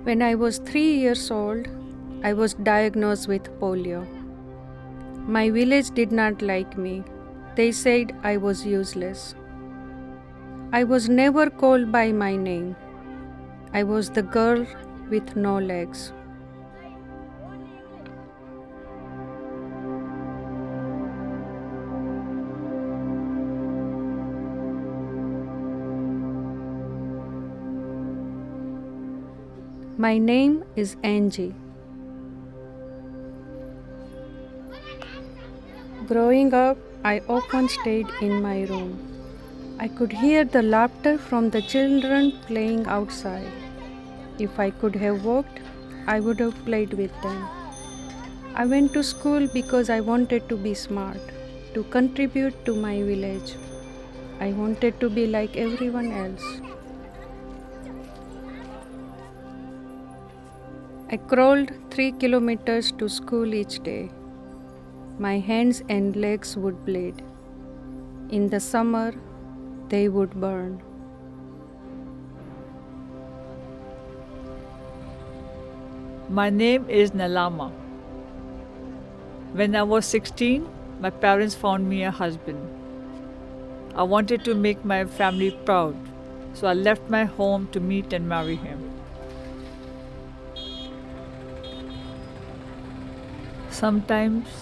When I was 3 years old, I was diagnosed with polio. My village did not like me. They said I was useless. I was never called by my name. I was the girl with no legs. My name is Anji. Growing up, I often stayed in my room. I could hear the laughter from the children playing outside. If I could have walked, I would have played with them. I went to school because I wanted to be smart, to contribute to my village. I wanted to be like everyone else. I crawled 3 kilometers to school each day. My hands and legs would bleed. In the summer, they would burn. My name is Nallamma. When I was 16, my parents found me a husband. I wanted to make my family proud, so I left my home to meet and marry him. Sometimes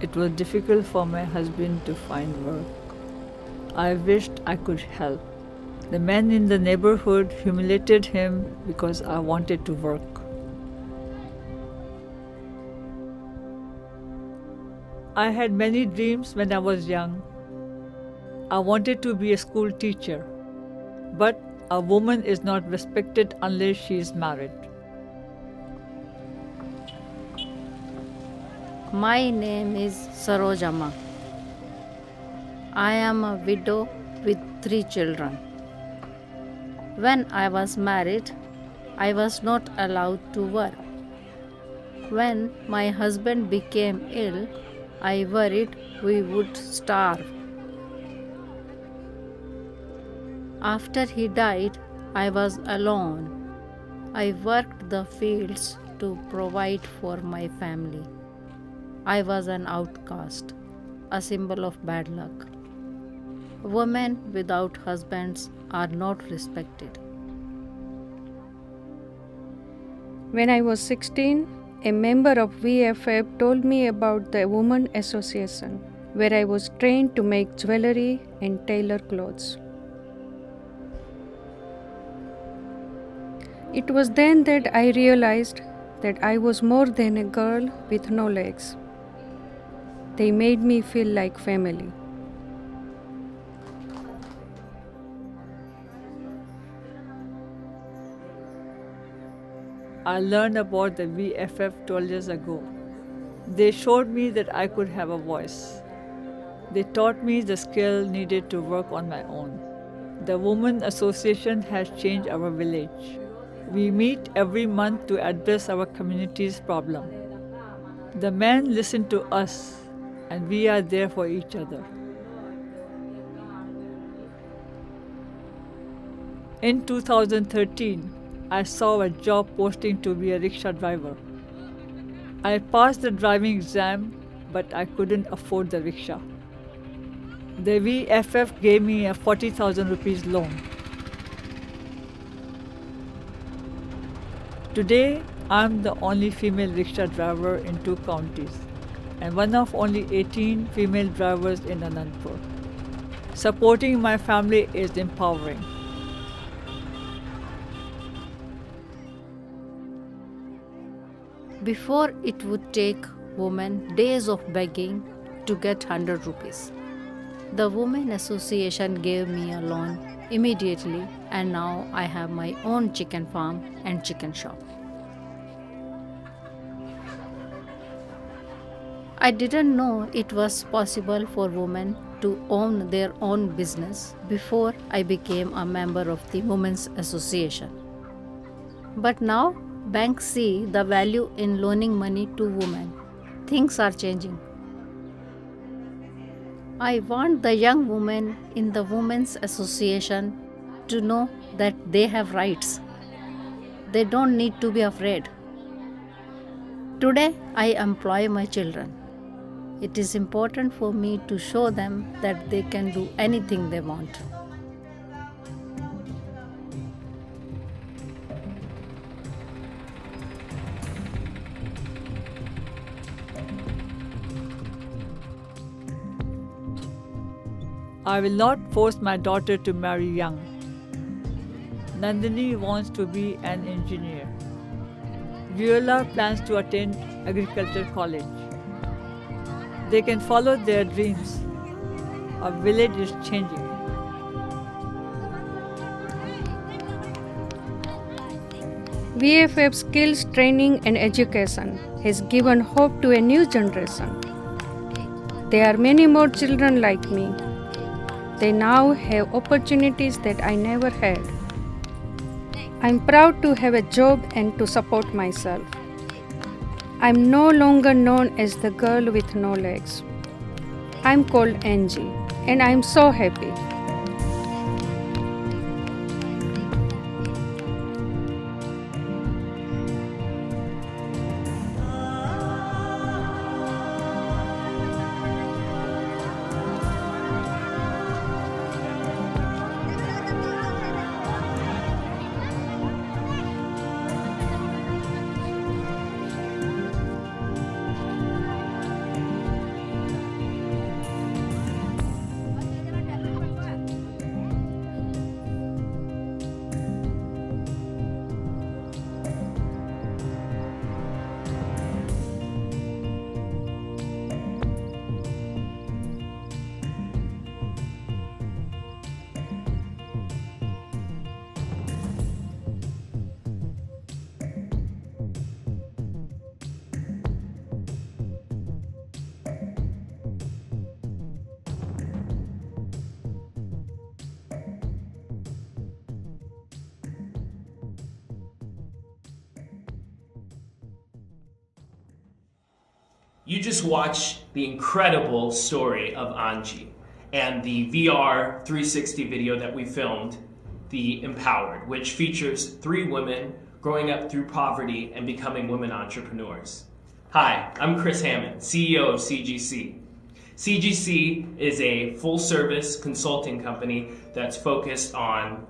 it was difficult for my husband to find work. I wished I could help. The men in the neighborhood humiliated him because I wanted to work. I had many dreams when I was young. I wanted to be a school teacher, but a woman is not respected unless she is married. My name is Sarojamma. I am a widow with 3 children. When I was married, I was not allowed to work. When my husband became ill, I worried we would starve. After he died, I was alone. I worked the fields to provide for my family. I was an outcast, a symbol of bad luck. Women without husbands are not respected. When I was 16, a member of VFF told me about the Women Association, where I was trained to make jewelry and tailor clothes. It was then that I realized that I was more than a girl with no legs. They made me feel like family. I learned about the VFF 12 years ago. They showed me that I could have a voice. They taught me the skill needed to work on my own. The Women Association has changed our village. We meet every month to address our community's problem. The men listen to us, and we are there for each other. In 2013, I saw a job posting to be a rickshaw driver. I passed the driving exam, but I couldn't afford the rickshaw. The VFF gave me a 40,000 rupees loan. Today, I'm the only female rickshaw driver in 2 counties and one of only 18 female drivers in Anandpur. Supporting my family is empowering. Before, it would take women days of begging to get 100 rupees. The Women Association gave me a loan immediately, and now I have my own chicken farm and chicken shop. I didn't know it was possible for women to own their own business before I became a member of the Women's Association. But now, banks see the value in loaning money to women. Things are changing. I want the young women in the Women's Association to know that they have rights. They don't need to be afraid. Today, I employ my children. It is important for me to show them that they can do anything they want. I will not force my daughter to marry young. Nandini wants to be an engineer. Viola plans to attend agriculture college. They can follow their dreams. Our village is changing. VFF skills training and education has given hope to a new generation. There are many more children like me. They now have opportunities that I never had. I'm proud to have a job and to support myself. I'm no longer known as the girl with no legs. I'm called Anji, and I'm so happy. You just watched the incredible story of Anji and the VR 360 video that we filmed, The Empowered, which features 3 women growing up through poverty and becoming women entrepreneurs. Hi, I'm Chris Hammond, CEO of CGC. CGC is a full-service consulting company that's focused on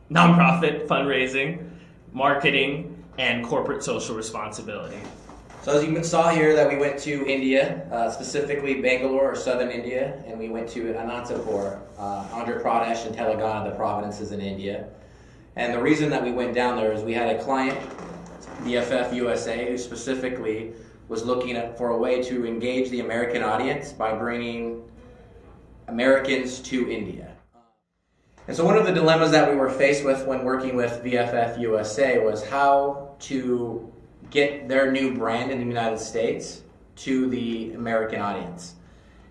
nonprofit fundraising, marketing, and corporate social responsibility. So as you saw here that we went to India, specifically Bangalore or southern India, and we went to Anantapur, Andhra Pradesh and Telangana, the provinces in India. And the reason that we went down there is we had a client, BFF USA, who specifically was looking for a way to engage the American audience by bringing Americans to India. And so one of the dilemmas that we were faced with when working with VFF USA was how to get their new brand in the United States to the American audience.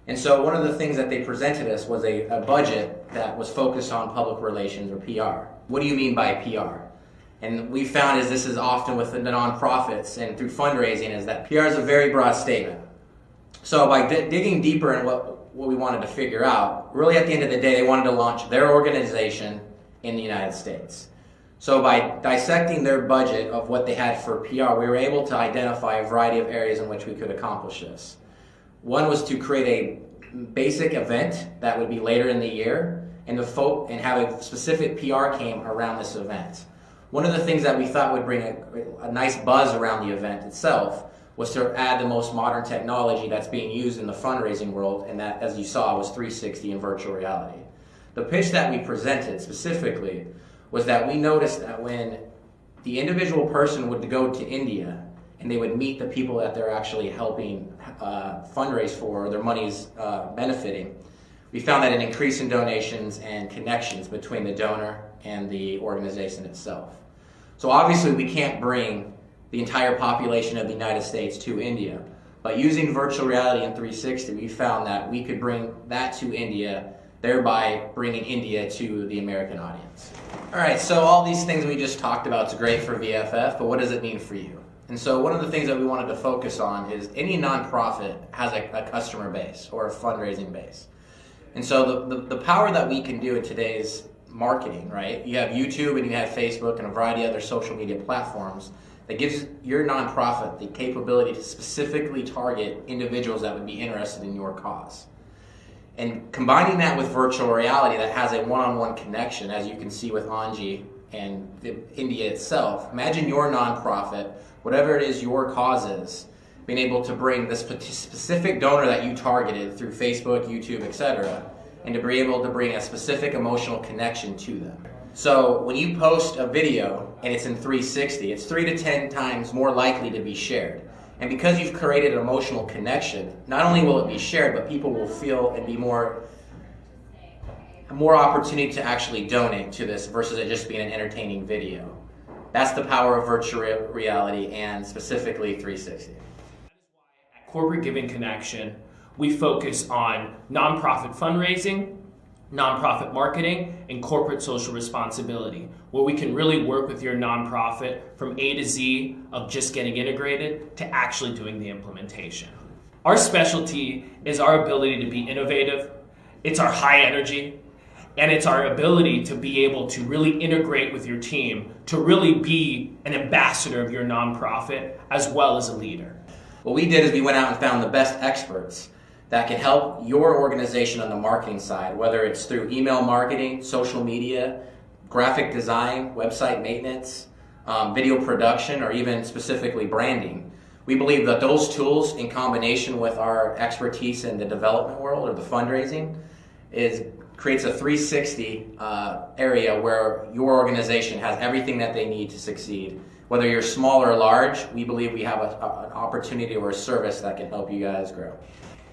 And so one of the things that they presented us was a budget that was focused on public relations or PR. What do you mean by PR? And we found this is often with the nonprofits and through fundraising is that PR is a very broad statement. So by digging deeper in what we wanted to figure out, really at the end of the day, they wanted to launch their organization in the United States. So by dissecting their budget of what they had for PR, we were able to identify a variety of areas in which we could accomplish this. One was to create a basic event that would be later in the year and have a specific PR campaign around this event. One of the things that we thought would bring a nice buzz around the event itself was to add the most modern technology that's being used in the fundraising world, and that, as you saw, was 360 and virtual reality. The pitch that we presented specifically was that we noticed that when the individual person would go to India and they would meet the people that they're actually helping fundraise for, or their money's benefiting, we found that an increase in donations and connections between the donor and the organization itself. So obviously we can't bring the entire population of the United States to India, but using virtual reality and 360, we found that we could bring that to India, thereby bringing India to the American audience. All right, so all these things we just talked about is great for VFF, but what does it mean for you? And so one of the things that we wanted to focus on is any nonprofit has a customer base or a fundraising base. And so the power that we can do in today's marketing, right? You have YouTube and you have Facebook and a variety of other social media platforms that gives your nonprofit the capability to specifically target individuals that would be interested in your cause. And combining that with virtual reality that has a one-on-one connection, as you can see with Anji and India itself, imagine your nonprofit, whatever it is your cause is, being able to bring this specific donor that you targeted through Facebook, YouTube, etc., and to be able to bring a specific emotional connection to them. So when you post a video and it's in 360, it's 3 to 10 times more likely to be shared. And because you've created an emotional connection, not only will it be shared, but people will feel and be more opportunity to actually donate to this versus it just being an entertaining video. That's the power of virtual reality and specifically 360. At Corporate Giving Connection, we focus on nonprofit fundraising, nonprofit marketing, and corporate social responsibility, where we can really work with your nonprofit from A to Z of just getting integrated to actually doing the implementation. Our specialty is our ability to be innovative, it's our high energy, and it's our ability to be able to really integrate with your team to really be an ambassador of your nonprofit as well as a leader. What we did is we went out and found the best experts that can help your organization on the marketing side, whether it's through email marketing, social media, graphic design, website maintenance, video production, or even specifically branding. We believe that those tools in combination with our expertise in the development world or the fundraising creates a 360 area where your organization has everything that they need to succeed. Whether you're small or large, we believe we have an opportunity or a service that can help you guys grow.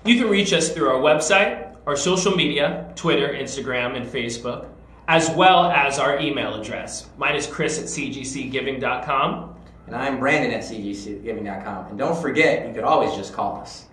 You can reach us through our website, our social media, Twitter, Instagram, and Facebook, as well as our email address. Mine is chris@cgcgiving.com. And I'm Brandon at cgcgiving.com. And don't forget, you could always just call us.